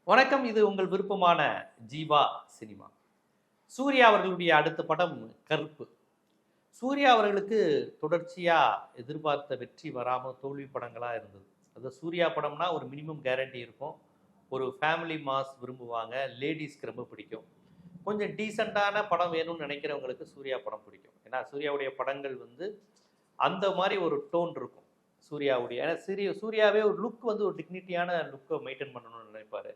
வணக்கம். இது உங்கள் விருப்பமான ஜீவா சினிமா. சூர்யா அவர்களுடைய அடுத்த படம் கருப்பு. சூர்யா அவர்களுக்கு தொடர்ச்சியா எதிர்பார்த்த வெற்றி வராம தோல்வி படங்களா இருந்தது. அது சூர்யா படம்னா ஒரு மினிமம் கேரண்டி இருக்கும். ஒரு ஃபேமிலி மாஸ் விரும்புவாங்க. லேடீஸ்க்கு ரொம்ப பிடிக்கும். கொஞ்சம் டீசென்ட்டான படம் வேணும்னு நினைக்கிறவங்களுக்கு சூர்யா படம் பிடிக்கும். ஏன்னா சூர்யாவுடைய படங்கள் அந்த மாரி ஒரு டோன் இருக்கும். சூர்யாவுடைய ஏன்னா சூர்யாவே ஒரு லுக் ஒரு டிக்னிட்டியான லுக்கை மெயின்டைன் பண்ணணும்னு நினைப்பாரு.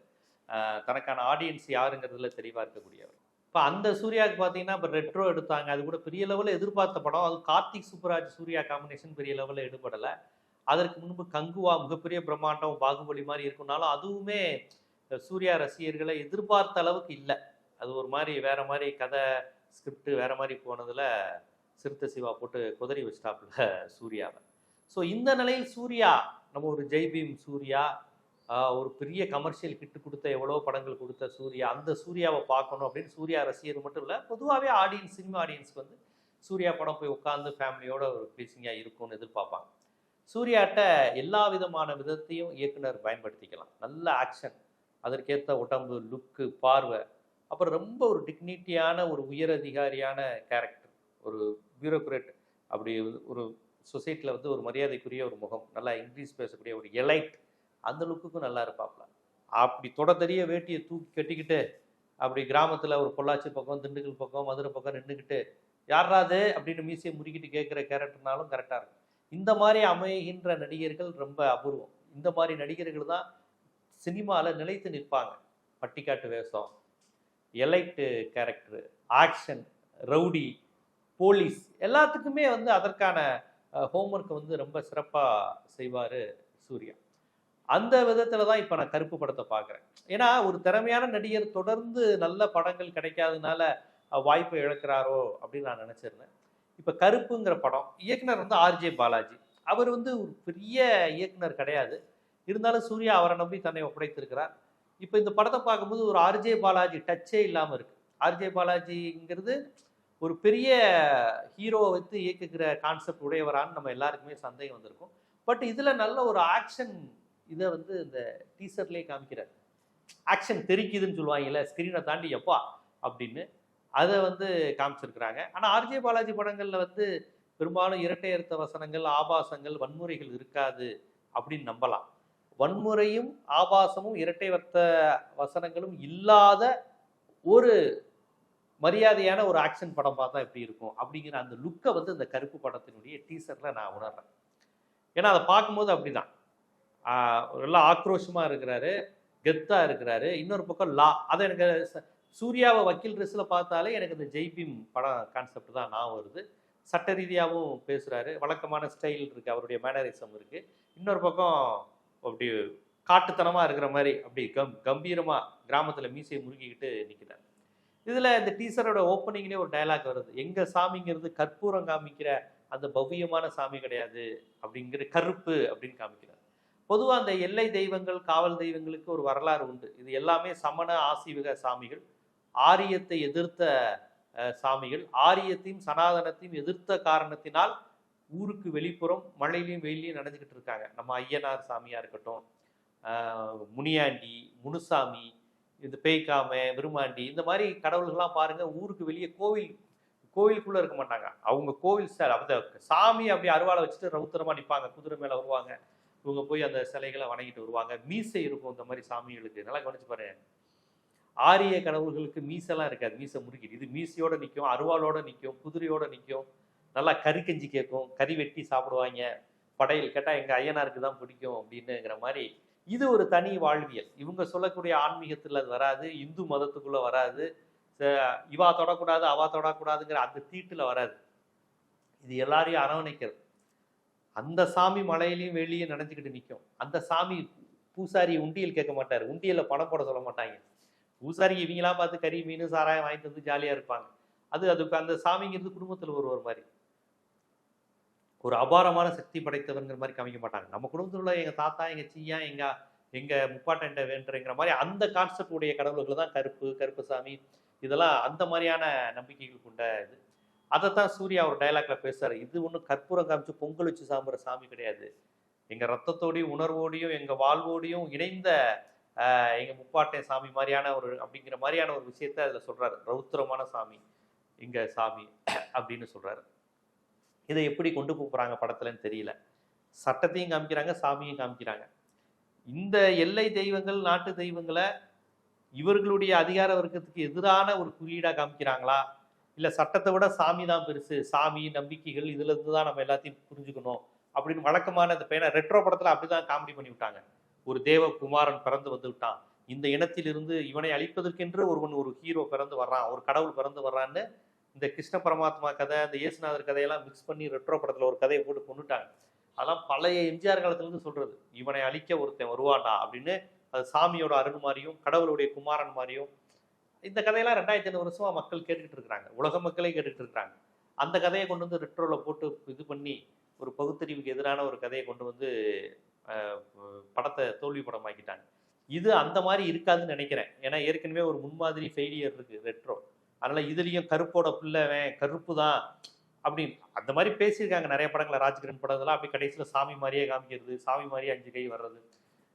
தனக்கான ஆடியன்ஸ் யாருங்கிறதுல தெளிவா இருக்கக்கூடியவர். இப்போ அந்த சூர்யாவுக்கு பார்த்தீங்கன்னா இப்போ ரெட்ரோ எடுத்தாங்க. அது கூட பெரிய லெவலில் எதிர்பார்த்த படம். அது கார்த்திக் சுப்புராஜ் சூர்யா காம்பினேஷன் பெரிய லெவலில் எடுபடலை. அதற்கு முன்பு கங்குவா மிகப்பெரிய பிரம்மாண்டம் பாகுபலி மாதிரி இருக்குனாலும் அதுவுமே சூர்யா ரசிகர்களை எதிர்பார்த்த அளவுக்கு இல்லை. அது ஒரு மாதிரி வேற மாதிரி கதை ஸ்கிரிப்ட் வேற மாதிரி போனதில் சிறுத்தை சிவா போட்டு குதறி வச்சிட்டாப்புல சூர்யாவை. ஸோ இந்த நிலையில் சூர்யா நம்ம ஒரு ஜெய்பீம் சூர்யா ஒரு பெரிய கமர்ஷியல் ஹிட் கொடுத்த எவ்வளோ படங்கள் கொடுத்த சூர்யா, அந்த சூர்யாவை பார்க்கணும் அப்படின்னு சூர்யா ரசிகர் மட்டும் இல்லை, பொதுவாகவே ஆடியன்ஸ் சினிமா ஆடியன்ஸ்க்கு சூர்யா படம் போய் உட்காந்து ஃபேமிலியோட ஒரு ப்ளீஸிங்காக இருக்கும்னு எதிர்பார்ப்பாங்க. சூர்யாட்ட எல்லா விதமான விதத்தையும் இயக்குனர் பயன்படுத்திக்கலாம். நல்ல ஆக்ஷன், அதற்கேற்ற உடம்பு, லுக்கு, பார்வை, அப்புறம் ரொம்ப ஒரு டிக்னிட்டியான ஒரு உயர் அதிகாரியான கேரக்டர், ஒரு பியூரோக்ராட், அப்படி ஒரு சொசைட்டியில் ஒரு மரியாதைக்குரிய ஒரு முகம், நல்லா இங்கிலீஷ் பேசக்கூடிய ஒரு எலைட், அந்த லுக்குக்கும் நல்லா இருப்பாப்ல. அப்படி தொடத்தறிய வேட்டியை தூக்கி கட்டிக்கிட்டு அப்படி கிராமத்தில் ஒரு பொள்ளாச்சி பக்கம், திண்டுக்கல் பக்கம், மதுரை பக்கம் நின்றுக்கிட்டு யாராது அப்படின்னு மீசையை முறுக்கிட்டு கேட்குற கேரக்டர்னாலும் கரெக்டாக இருக்கும். இந்த மாதிரி அமைகின்ற நடிகர்கள் ரொம்ப அபூர்வம். இந்த மாதிரி நடிகர்கள் தான் சினிமாவில் நிலைத்து நிற்பாங்க. பட்டிக்காட்டு வேஷம், elite character, action, rowdy, police, எல்லாத்துக்குமே அதற்கான ஹோம்ஒர்க்கை ரொம்ப சிறப்பாக செய்வார் சூர்யா. அந்த விதத்தில் தான் இப்போ நான் கருப்பு படத்தை பார்க்குறேன். ஏன்னா ஒரு திறமையான நடிகர் தொடர்ந்து நல்ல படங்கள் கிடைக்காதனால வாய்ப்பை இழக்கிறாரோ அப்படின்னு நான் நினச்சிருந்தேன். இப்போ கருப்புங்கிற படம் இயக்குனர் ஆர்ஜே பாலாஜி. அவர் ஒரு பெரிய இயக்குனர் கிடையாது. இருந்தாலும் சூர்யா அவரை நம்பி தன்னை ஒப்படைத்திருக்கிறார். இப்போ இந்த படத்தை பார்க்கும்போது ஒரு ஆர்ஜே பாலாஜி டச்சே இல்லாமல் இருக்குது. ஆர்ஜே பாலாஜிங்கிறது ஒரு பெரிய ஹீரோவை வைத்து இயக்குகிற கான்செப்ட் உடையவரான்னு நம்ம எல்லாருக்குமே சந்தேகம் வந்திருக்கும். பட் இதில் நல்ல ஒரு ஆக்ஷன் இதை இந்த டீசர்லேயே காமிக்கிறார். ஆக்ஷன் தெரிக்குதுன்னு சொல்லுவாங்கல்ல, ஸ்க்ரீனை தாண்டி எப்பா அப்படின்னு அதை காமிச்சிருக்கிறாங்க. ஆனால் ஆர்ஜே பாலாஜி படங்களில் பெரும்பாலும் இரட்டை அர்த்த வசனங்கள், ஆபாசங்கள், வன்முறைகள் இருக்காது அப்படின்னு நம்பலாம். வன்முறையும் ஆபாசமும் இரட்டை அர்த்த வசனங்களும் இல்லாத ஒரு மரியாதையான ஒரு ஆக்ஷன் படம் பார்த்தா எப்படி இருக்கும் அப்படிங்கிற அந்த லுக்கை இந்த கருப்பு படத்தினுடைய டீசரில் நான் உணர்றேன். ஏன்னா அதை பார்க்கும்போது அப்படிதான் எல்லாம் ஆக்ரோஷமாக இருக்கிறாரு, கெத்தாக இருக்கிறாரு. இன்னொரு பக்கம் அதை எனக்கு சூர்யாவை வக்கீல் ட்ரெஸ்ஸில் பார்த்தாலே எனக்கு இந்த ஜெய்பீம் படம் கான்செப்ட் தான் நான் வருது. சட்ட ரீதியாகவும் பேசுகிறாரு, வழக்கமான ஸ்டைல் இருக்குது, அவருடைய மேனரிசம் இருக்குது. இன்னொரு பக்கம் அப்படி காட்டுத்தனமாக இருக்கிற மாதிரி அப்படி கம்பீரமாக கிராமத்தில் மீசையை முறுக்கிக்கிட்டு நிற்கிறார். இதில் இந்த டீசரோட ஓப்பனிங்லேயே ஒரு டைலாக் வருது, எங்கள் சாமிங்கிறது கற்பூரம் காமிக்கிற அந்த பவ்யமான சாமி கிடையாது, அப்படிங்கிற கருப்பு அப்படின்னு காமிக்கிறார். பொதுவாக அந்த எல்லை தெய்வங்கள், காவல் தெய்வங்களுக்கு ஒரு வரலாறு உண்டு. இது எல்லாமே சமண ஆசீவக சாமிகள், ஆரியத்தை எதிர்த்த சாமிகள். ஆரியத்தையும் சனாதனத்தையும் எதிர்த்த காரணத்தினால் ஊருக்கு வெளிப்புறம் மழையிலையும் வெயிலையும் நனைஞ்சிக்கிட்டு இருக்காங்க. நம்ம ஐயனார் சாமியாக இருக்கட்டும், முனியாண்டி, முனுசாமி, இந்த பேய்க்காம, விருமாண்டி, இந்த மாதிரி கடவுள்கள்லாம் பாருங்கள் ஊருக்கு வெளியே கோவிலுக்குள்ளே இருக்க மாட்டாங்க. அவங்க கோவில் ஸ்டைல் அந்த சாமி அப்படி அருவாளை வச்சுட்டு ரவுத்தரமாக நிற்பாங்க, குதிரை மேலே வருவாங்க, இவங்க போய் அந்த சிலைகளை வணங்கிட்டு வருவாங்க. மீசை இருக்கும் இந்த மாதிரி சாமிகளுக்கு. நல்லா கவனிச்சு பாருங்க. ஆரிய கடவுள்களுக்கு மீசெல்லாம் இருக்காது, மீசை முறுக்கிட்டு. இது மீசையோட நிற்கும், அருவாளோட நிற்கும், குதிரையோட நிற்கும், நல்லா கறி கஞ்சி கேட்கும், கறி வெட்டி சாப்பிடுவாங்க. படையல் கேட்டால் எங்கள் ஐயனாருக்கு தான் பிடிக்கும் அப்படின்னுங்கிற மாதிரி இது ஒரு தனி வாழ்வியல். இவங்க சொல்லக்கூடிய ஆன்மீகத்தில் அது வராது, இந்து மதத்துக்குள்ளே வராது, இவா தொடக்கூடாது அவா தொடக்கூடாதுங்கிற அந்த தீட்டில் வராது. இது எல்லாரையும் அரவணைக்கிறது. அந்த சாமி மலையிலையும் வெளியே நினைஞ்சுக்கிட்டு நிற்கும். அந்த சாமி பூசாரி உண்டியல் கேட்க மாட்டார், உண்டியலில் பணம் போட சொல்ல மாட்டாங்க. பூசாரி இவங்களாம் பார்த்து கறி மீன் சாராயம் வாங்கிட்டு ஜாலியாக இருப்பாங்க. அதுக்கு அந்த சாமிங்கிறது குடும்பத்தில் ஒருவர் மாதிரி ஒரு அபாரமான சக்தி படைத்தவங்கிற மாதிரி காமிக்க மாட்டாங்க. நம்ம குடும்பத்தில் உள்ள எங்கள் தாத்தா, எங்கள் சீயா, எங்கள் முப்பாட்டன்ட்ட வேண்டுங்கிற மாதிரி அந்த கான்செப்ட் உடைய கடவுள்கள் தான் கருப்பு சாமி, இதெல்லாம் அந்த மாதிரியான நம்பிக்கைகள் கொண்ட இது. அதைத்தான் சூர்யா ஒரு டைலாக்ல பேசுறாரு. இது ஒன்றும் கற்பூரம் காமிச்சு பொங்கல் வச்சு சாப்பிட்ற சாமி கிடையாது. எங்கள் ரத்தத்தோடையும் உணர்வோடையும் எங்கள் வாழ்வோடையும் இணைந்த எங்க முப்பாட்டை சாமி மாதிரியான ஒரு அப்படிங்கிற மாதிரியான ஒரு விஷயத்த அதுல சொல்றாரு. ரௌத்திரமான சாமி இங்க சாமி அப்படின்னு சொல்றாரு. இதை எப்படி கொண்டு போறாங்க படத்துலன்னு தெரியல. சட்டத்தையும் காமிக்கிறாங்க, சாமியும் காமிக்கிறாங்க. இந்த எல்லை தெய்வங்கள், நாட்டு தெய்வங்களை இவர்களுடைய அதிகார வர்க்கத்துக்கு எதிரான ஒரு குறியீடா காமிக்கிறாங்களா, இல்ல சட்டத்தை விட சாமி தான் பெருசு, சாமி நம்பிக்கைகள் இதுல இருந்து தான் நம்ம எல்லாத்தையும் புரிஞ்சுக்கணும் அப்படின்னு வழக்கமான இந்த பையனை ரெட்ரோ படத்துல அப்படிதான் காமெடி பண்ணி விட்டாங்க. ஒரு தேவகுமாரன் பிறந்து வந்து விட்டான், இந்த இனத்திலிருந்து இவனை அழிப்பதற்கென்று ஒருவன் ஒரு ஹீரோ பிறந்து வர்றான், ஒரு கடவுள் பிறந்து வர்றான்னு இந்த கிருஷ்ண பரமாத்மா கதை, இந்த இயேசுநாதர் கதையெல்லாம் மிக்ஸ் பண்ணி ரெட்ரோ படத்துல ஒரு கதையை போட்டு கொண்டுட்டாங்க. அதெல்லாம் பழைய எம்ஜிஆர் காலத்துல இருந்து சொல்றது, இவனை அழிக்க ஒருத்தன் வருவான்டா அப்படின்னு. அது சாமியோட அருள் மாதிரியும் கடவுளுடைய குமாரன் மாதிரியும் இந்த கதையெல்லாம் 2500 வருஷமா மக்கள் கேட்டுக்கிட்டு இருக்கிறாங்க, உலக மக்களே கேட்டுக்கிட்டு இருக்கிறாங்க. அந்த கதையை கொண்டு வந்து ரெட்ரோல போட்டு இது பண்ணி ஒரு பகுத்தறிவுக்கு எதிரான ஒரு கதையை கொண்டு வந்து படத்தை தோல்வி படமாக்கிட்டாங்க. இது அந்த மாதிரி இருக்காதுன்னு நினைக்கிறேன். ஏன்னா ஏற்கனவே ஒரு முன்மாதிரி ஃபெயிலியர் இருக்கு ரெட்ரோ. அதனால இதுலயும் கருப்போட பிள்ளைவன் கருப்பு தான் அப்படின்னு அந்த மாதிரி பேசியிருக்காங்க நிறைய படங்களை. ராஜ்கிரண் படங்கள்லாம் அப்படி கடைசியில் சாமி மாதிரியே காமிக்கிறது, சாமி மாதிரியே 5 கை வர்றது,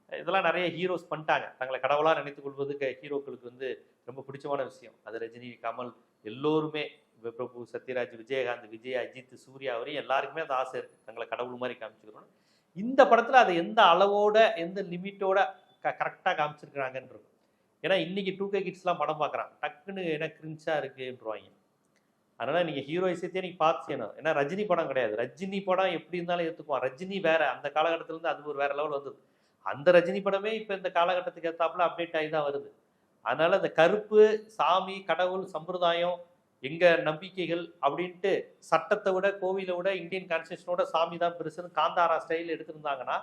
இதெல்லாம் நிறைய ஹீரோஸ் பண்ணிட்டாங்க. தங்களை கடவுளா நினைத்துக் கொள்வது ஹீரோக்களுக்கு வந்து ரொம்ப பிடிச்சமான விஷயம். அது ரஜினி, கமல் எல்லோருமே, பிரபு, சத்யராஜ், விஜயகாந்த், விஜய், அஜித், சூர்யா வரையும் எல்லாருக்குமே அந்த ஆசை இருக்கு, தங்களை கடவுள் மாதிரி காமிச்சுக்கிறோம். இந்த படத்துல அதை எந்த அளவோட எந்த லிமிட்டோட கரெக்டாக காமிச்சிருக்கிறாங்கன்றது. ஏன்னா இன்னைக்கு 2K கிட்ஸ்லாம் படம் பார்க்குறான், டக்குன்னு என்ன கிரிஞ்சா இருக்குன்றவாங்க. அதனால நீங்க ஹீரோயிசத்தையே நீங்க பார்த்து செய்யணும். ஏன்னா ரஜினி படம் கிடையாது, ரஜினி படம் எப்படி இருந்தாலும் ஏற்றுக்குவான். ரஜினி வேற, அந்த காலகட்டத்துல இருந்து அது ஒரு வேற லெவல் வந்தது. அந்த ரஜினி படமே இப்ப இந்த காலகட்டத்துக்கு ஏற்றாப்புல அப்டேட் ஆகி தான் வருது. அதனால இந்த கருப்பு, சாமி, கடவுள், சம்பிரதாயம், எங்க நம்பிக்கைகள் அப்படின்ட்டு சட்டத்தை விட, கோவிலை விட, இந்தியன் கான்ஸ்டியூஷனோட சாமி தான் பெருசுன்னு காந்தாரா ஸ்டைல் எடுத்திருந்தாங்கன்னா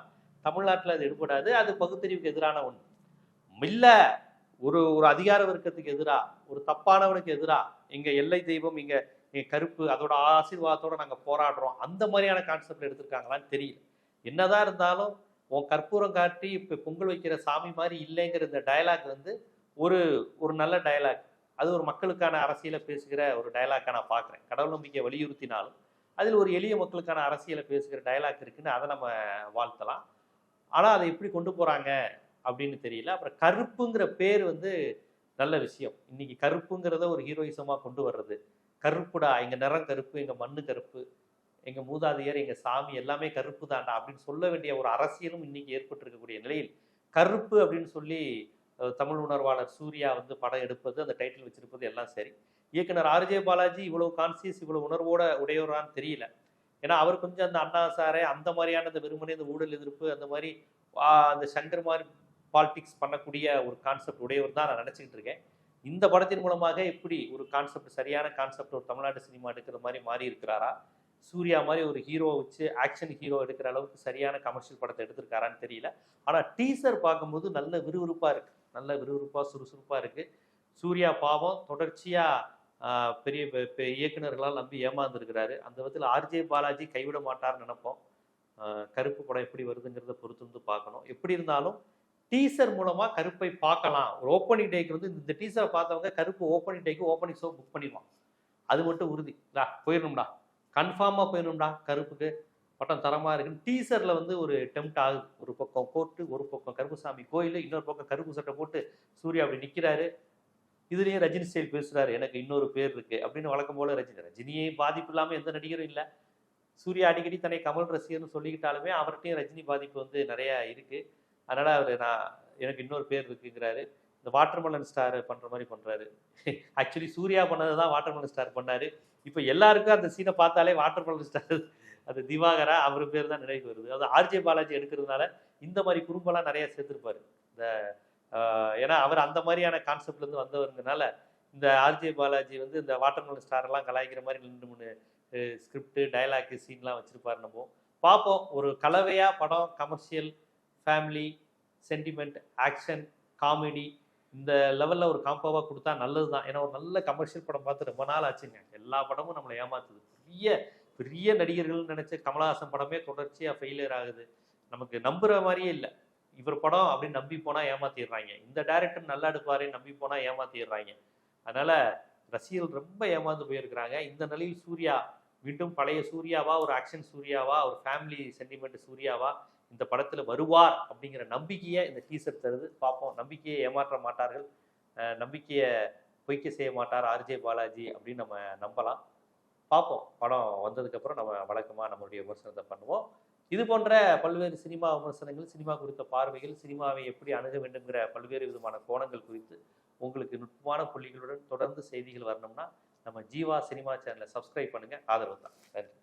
தமிழ்நாட்டில் அது எடுபடாது. அது பகுத்தறிவுக்கு எதிரான ஒன்று இல்ல. ஒரு ஒரு அதிகார வர்க்கத்துக்கு எதிரா, ஒரு தப்பானவனுக்கு எதிரா எங்க எல்லை தெய்வம், எங்க கருப்பு, அதோட ஆசீர்வாதத்தோட நாங்க போராடுறோம், அந்த மாதிரியான கான்செப்ட் எடுத்திருக்காங்களான்னு தெரியல. என்னதான் இருந்தாலும் உன் கற்பூரம் காட்டி இப்ப பொங்கல் வைக்கிற சாமி மாதிரி இல்லைங்கிற இந்த டயலாக் வந்து ஒரு ஒரு நல்ல டயலாக். அது ஒரு மக்களுக்கான அரசியலை பேசுகிற ஒரு டயலாக்கா நான் பார்க்குறேன். கடவுள் நம்பிக்கை வலியுறுத்தினாலும் அதில் ஒரு எளிய மக்களுக்கான அரசியலை பேசுகிற டயலாக் இருக்குன்னு அதை நம்ம வாழ்த்தலாம். ஆனால் அதை எப்படி கொண்டு போகிறாங்க அப்படின்னு தெரியல. அப்புறம் கருப்புங்கிற பேர் வந்து நல்ல விஷயம். இன்னைக்கு கருப்புங்கிறத ஒரு ஹீரோயிசமாக கொண்டு வர்றது. கருப்புடா, எங்கள் நிறம் கருப்பு, எங்கள் மண்ணு கருப்பு, எங்கள் மூதாதையர், எங்கள் சாமி எல்லாமே கருப்பு தாண்டா அப்படின்னு சொல்ல வேண்டிய ஒரு அரசியலும் இன்னைக்கு ஏற்பட்டிருக்கக்கூடிய நிலையில் கருப்பு அப்படின்னு சொல்லி தமிழ் உணர்வாளர் சூர்யா வந்து படம் எடுப்பது, அந்த டைட்டில் வச்சிருப்பது எல்லாம் சரி. இயக்குனர் ஆர்ஜே பாலாஜி இவ்வளவு கான்சியஸ், இவ்வளவு உணர்வோட உடையவரான்னு தெரியல. ஏன்னா அவர் கொஞ்சம் அந்த அண்ணா சாரே அந்த மாதிரியான அந்த வெறுமனே இந்த ஊழல் எதிர்ப்பு, அந்த மாதிரி அந்த சங்கர் மாதிரி பாலிடிக்ஸ் பண்ணக்கூடிய ஒரு கான்செப்ட் உடையவர் தான் நான் நினச்சிக்கிட்டு இருக்கேன். இந்த படத்தின் மூலமாக எப்படி ஒரு கான்செப்ட், சரியான கான்செப்ட் ஒரு தமிழ்நாடு சினிமா எடுக்கிற மாதிரி மாறி இருக்கிறாரா, சூர்யா மாதிரி ஒரு ஹீரோ வச்சு ஆக்ஷன் ஹீரோ எடுக்கிற அளவுக்கு சரியான கமர்ஷியல் படத்தை எடுத்திருக்காரான்னு தெரியல. ஆனால் டீசர் பார்க்கும்போது நல்ல விறுவிறுப்பாக இருக்கு, நல்ல விறுவிறுப்பாக சுறுசுறுப்பாக இருக்கு. சூர்யா பாவம் தொடர்ச்சியாக பெரிய இயக்குநர்களால் நம்பி ஏமாந்துருக்கிறாரு. அந்த விதத்தில் ஆர்ஜே பாலாஜி கைவிட மாட்டார்னு நினைப்போம். கருப்பு படம் எப்படி வருதுங்கிறத பொறுத்து வந்து பார்க்கணும். எப்படி இருந்தாலும் டீசர் மூலமாக கருப்பை பார்க்கலாம். ஒரு ஓப்பனிங் டேக்கு வந்து இந்த டீசரை பார்த்தவங்க கருப்பு ஓப்பனிங் டேக்கு ஓப்பனிங் ஷோ புக் பண்ணிடுவான். அது மட்டும் உறுதி. போயிடணும்டா, கன்ஃபார்மாக போயிடணும்டா, கருப்புக்கு பட்டம் தரமாக இருக்குன்னு டீசரில் வந்து ஒரு டெம்ட் ஆகுது. ஒரு பக்கம் கோர்ட்டு, ஒரு பக்கம் கருப்புசாமி கோயில், இன்னொரு பக்கம் கருப்பு சட்டை போட்டு சூர்யா அப்படி நிற்கிறாரு. இதுலேயும் ரஜினி ஸ்டைல் பேசுகிறாரு, எனக்கு இன்னொரு பேர் இருக்குது அப்படின்னு வழக்கம் போல ரஜினியை பாதிப்பு இல்லாமல் எந்த நடிகரும் இல்லை. சூர்யா அடிக்கடி தன்னை கமல் ரசிகர்னு சொல்லிக்கிட்டாலுமே அவர்கிட்டையும் ரஜினி பாதிப்பு வந்து நிறையா இருக்குது. அதனால் அவர் எனக்கு இன்னொரு பேர் இருக்குங்கிறாரு. இந்த வாட்டர்மெலன் ஸ்டார் பண்ணுற மாதிரி பண்ணுறாரு. ஆக்சுவலி சூர்யா பண்ணது தான் வாட்டர்மெலன் ஸ்டார் பண்ணார். இப்போ எல்லாருக்கும் அந்த சீனை பார்த்தாலே வாட்டர்மெலன் ஸ்டார் அது திவாகரா அவர் பேர் தான் நினைவுக்கு வருது. அது ஆர்ஜே பாலாஜி எடுக்கிறதுனால இந்த மாதிரி குறும்பெல்லாம் நிறைய சேர்த்துருப்பாரு. இந்த ஏன்னா அவர் அந்த மாதிரியான கான்செப்ட்லேருந்து வந்தவருங்கனால இந்த ஆர்ஜே பாலாஜி வந்து இந்த வாட்டர்மெலன் ஸ்டாரெல்லாம் கலாய்க்கிற மாதிரி 2-3 ஸ்கிரிப்ட், டைலாக், சீன்லாம் வச்சுருப்பாரு. நம்ம பார்ப்போம். ஒரு கலவையாக படம், commercial, family, sentiment, action, comedy இந்த லெவலில் ஒரு காம்போவாக கொடுத்தா நல்லது தான். ஏன்னா ஒரு நல்ல கமர்ஷியல் படம் பார்த்து ரொம்ப நாள் ஆச்சுங்க. எல்லா படமும் நம்மளை ஏமாத்துது. பெரிய பெரிய நடிகர்கள்னு நினச்ச கமலஹாசன் படமே தொடர்ச்சியாக ஃபெயிலியர் ஆகுது. நமக்கு நம்புகிற மாதிரியே இல்லை. இவர் படம் அப்படின்னு நம்பி போனால் ஏமாற்றிடுறாங்க. இந்த டைரக்டர் நல்லா எடுப்பாரு நம்பி போனால் ஏமாற்றிடுறாங்க. அதனால் ரசிகர்கள் ரொம்ப ஏமாந்து போயிருக்கிறாங்க. இந்த நிலையில் சூர்யா மீண்டும் பழைய சூர்யாவா, ஒரு ஆக்ஷன் சூர்யாவா, ஒரு ஃபேமிலி சென்டிமெண்ட் சூர்யாவா, இந்த படத்துல வருவார் அப்படிங்கிற நம்பிக்கையை இந்த டீசர் தருது. பார்ப்போம். நம்பிக்கையை ஏமாற்ற மாட்டார்கள், நம்பிக்கையை பொய்க்க செய்ய மாட்டார் ஆர்ஜே பாலாஜி அப்படின்னு நம்ம நம்பலாம். பார்ப்போம். படம் வந்ததுக்கப்புறம் நம்ம வழக்கமாக நம்மளுடைய விமர்சனத்தை பண்ணுவோம். இது போன்ற பல்வேறு சினிமா விமர்சனங்கள், சினிமா குறித்த பார்வைகள், சினிமாவை எப்படி அணுக வேண்டுங்கிற பல்வேறு விதமான கோணங்கள் குறித்து உங்களுக்கு நுட்பமான புள்ளிகளுடன் தொடர்ந்து செய்திகள் வரணும்னா நம்ம ஜீவா சினிமா சேனலை சப்ஸ்கிரைப் பண்ணுங்க. ஆதரவு தான். நன்றி.